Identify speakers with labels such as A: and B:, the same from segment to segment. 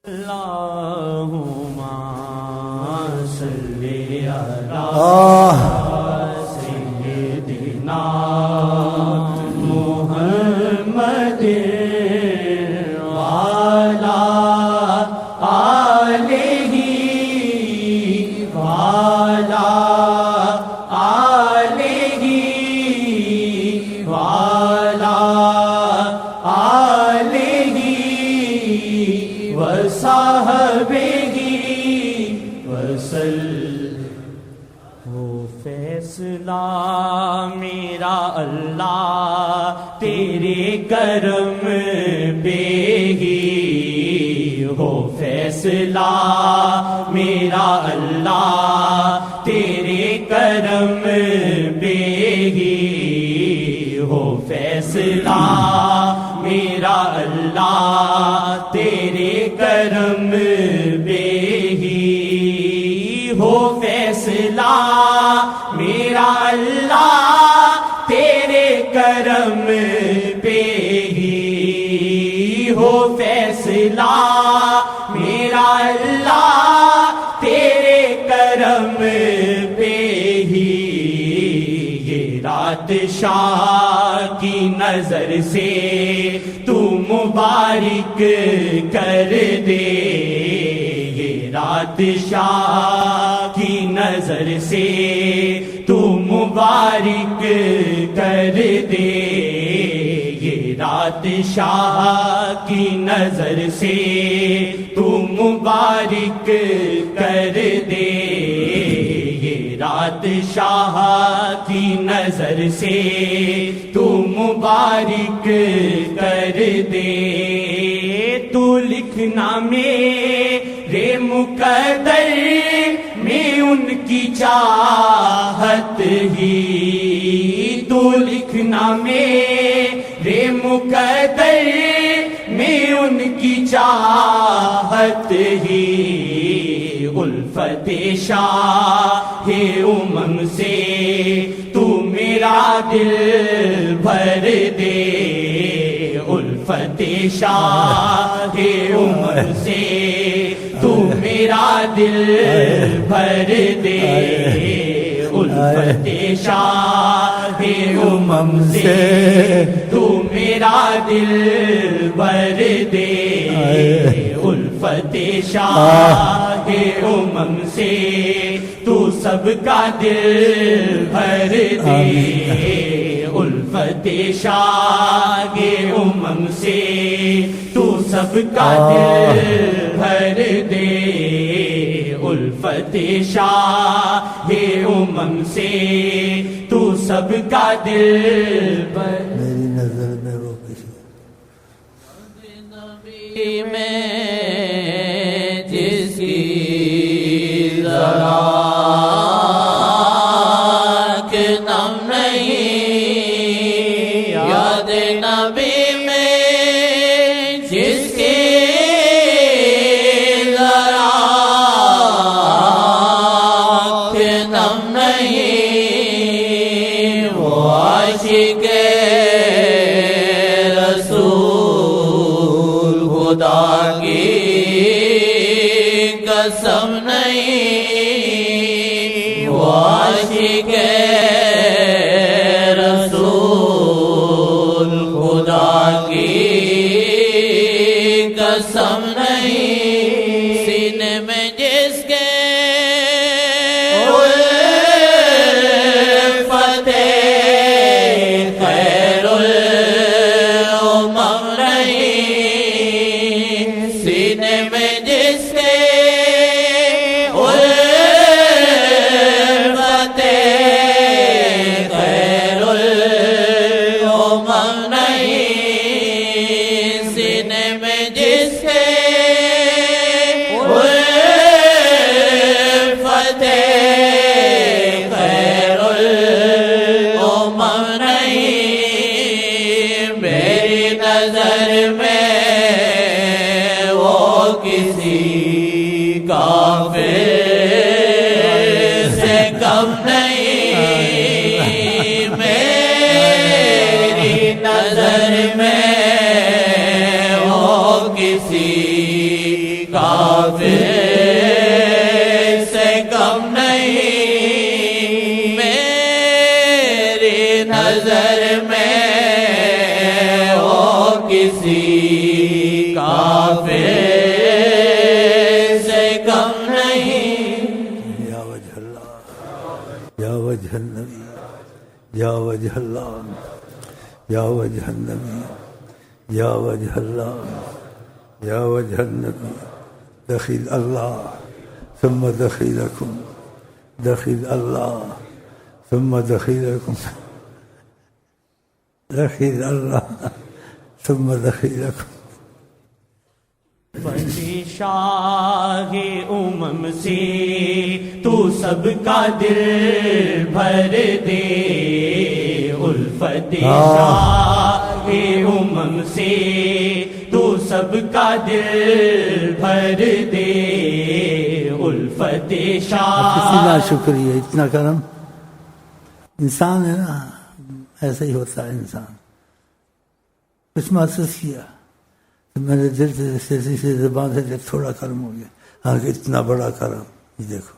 A: اللہم صلی علی سیدنا محمد وعلی آلہ وعلی آلہ وعلی آلہ وصحبہ وسلم۔ ہو فیصلہ میرا اللہ تیرے کرم پہ ہی، ہو فیصلہ میرا اللہ تیرے کرم پہ ہی، ہو فیصلہ میرا اللہ تیرے کرم پہ ہی، ہو فیصلہ میرا اللہ تیرے کرم پہ ہی، ہو فیصلہ میرا اللہ تیرے کرم پہ ہی۔ یہ رات شاہ کی نظر سے تو مبارک کر دے، یہ رات شاہ کی نظر سے تو مبارک کر دے، یہ رات شاہ کی نظر سے تو مبارک کر دے، یہ رات شاہ کی نظر سے تو مبارک کر دے۔ تو لکھنا میرے مقدر میں ان کی چاہت ہی، تو لکھنا میرے مقدر میں ان کی چاہت ہی، الفت شاہ امم سے تو میرا دل بھر دے، الفت شاہ امم سے تو میرا دل بھر دے، الفت شاہ امم سے تو میرا دل بھر دے، الفت شاہ امم سے تو سب کا دل بھر دے، الفت شاہ امم سے تو سب کا دل بھر دے، الفت شاہ امم سے تو سب کا دل بھر۔
B: میری نظر میں وہ کسی
A: نبی میں جس کی ذرا کہ نم نہیں، یاد نبی میں جس کی ذرا کہ نم نہیں، وہ عاشق رسول خدا کی قسم نہیں، وہ عاشق رسول خدا کی قسم نہیں، سینے میں جس کے فتح خیر الامم نہیں، سینے میں جس کے خیر الامم نہیں، سینے میں جس کے فتح خیر الامم نہیں، میری نظر میں وہ کسی کافر سے کم نہیں، میری نظر میں وہ کسی کم نہیں، میری نظر میں وہ کسی کافر سے کم نہیں۔
B: یا وجہ اللہ، یا وجہ النبی، یا وجہ اللہ، یا وجہ النبی، یا وجہ اللہ، یا وجہ النبی، دخیل اللہ ثم دخیلکم، دخیل اللہ ثم دخیلکم، دخیل اللہ ثم دخیلکم۔
A: بڑی شاہ امم سے تو سب کا دل بھر دے، الفت شاہ امم سے تو سب کا دل بھر دے، الفت شاہ۔
B: اتنا شکریہ، اتنا کرم۔ انسان ہے نا، ایسا ہی ہوتا ہے انسان۔ کچھ محسوس کیا تو میرے دل سے زبان سے تھوڑا کرم ہو گیا، ہاں کہ اتنا بڑا کرم، یہ دیکھو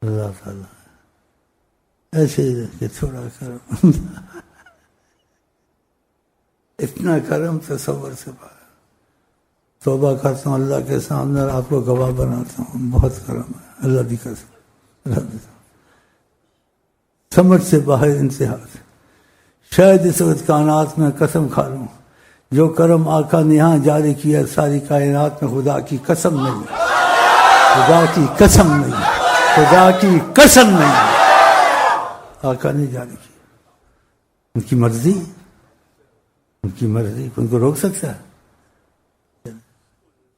B: اللہ تعالیٰ ایسے ہی کہ تھوڑا کرم اتنا کرم تصور سے باہر۔ توبہ کرتا ہوں اللہ کے سامنے اور آپ کو گواہ بناتا ہوں، بہت کرم ہے اللہ کی قسم، اللہ کی قسم، سمجھ سے باہر انتہا سے۔ شاید اس وقت کائنات میں قسم کھا لوں، جو کرم آقا نے یہاں جاری کیا ساری کائنات میں خدا کی قسم نہیں، خدا کی قسم نہیں، خدا کی قسم نہیں، آقا نے جاری کی۔ ان کی مرضی، ان کی مرضی، ان کو روک سکتا ہے؟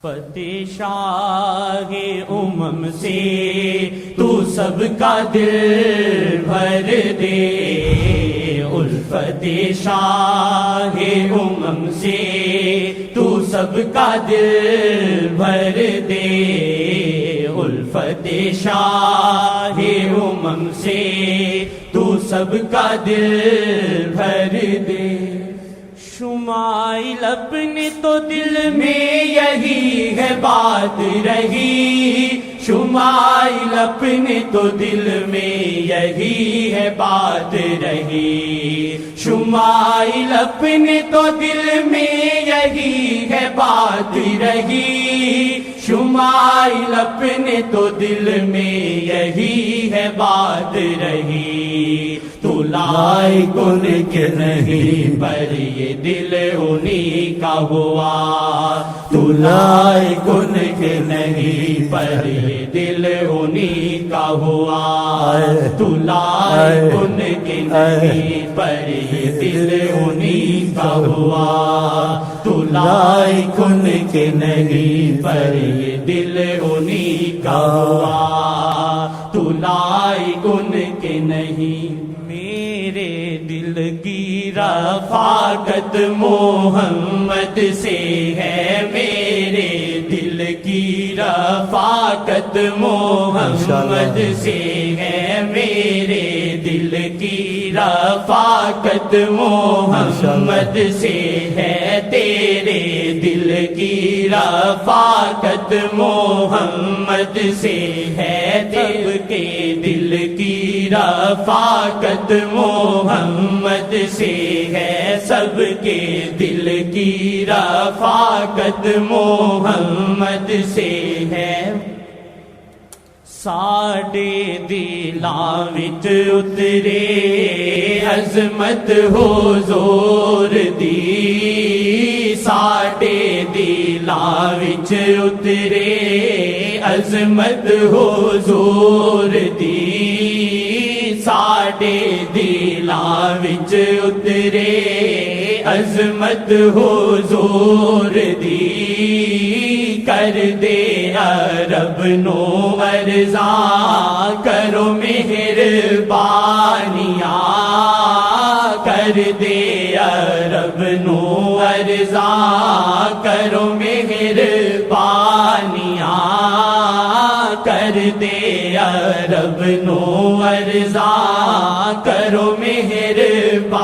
A: فتح شاہ امم سے تو سب کا دل بھر دے، الفت شاہ امم سے تو سب کا دل بھر دے، الفت شاہ امم سے تو سب کا دل بھر دے۔ شمائل اپنے تو دل میں یہی ہے بات رہی، شمائل اپنے تو دل میں یہی ہے بات رہی، شمائل اپنے تو دل میں یہی ہے بات رہی، شمائل اپنے تو دل میں یہی ہے بات رہی۔ تو لائق ان کے نہیں پر یہ دل انہی کا ہوا، تو لائق ان کے نہیں پر یہ دل انہی کا ہوا، تو لائق ان کے نہیں پر یہ دل انہی کا ہوا، تو لائق ان کے نہیں پر یہ دل انہی کا ہوا، تو لائق ان کے نہیں۔ میرے دل کی رفاقت محمد سے ہے، میرے دل کی رفاقت محمد سے ہے، میرے دل کی رفاقت محمد سے ہے، تیرے دل کی رفاقت محمد سے ہے، سب کے دل کی رفاقت محمد سے ہے، سب کے دل کی رفاقت محمد سے ہے۔ ساڈے دلاں وچ اترے عظمت حضور دی، ساڈے دلاں وچ اترے عظمت حضور دی، ساڈے دلاں وچ اترے عظمت حضور دی، کر دے رب نو ارزاں کرو مہربانیاں، کر دے رب نو ارزاں کرو مہربانیاں، کر دے رب نو ارزاں کرو مہربانیاں۔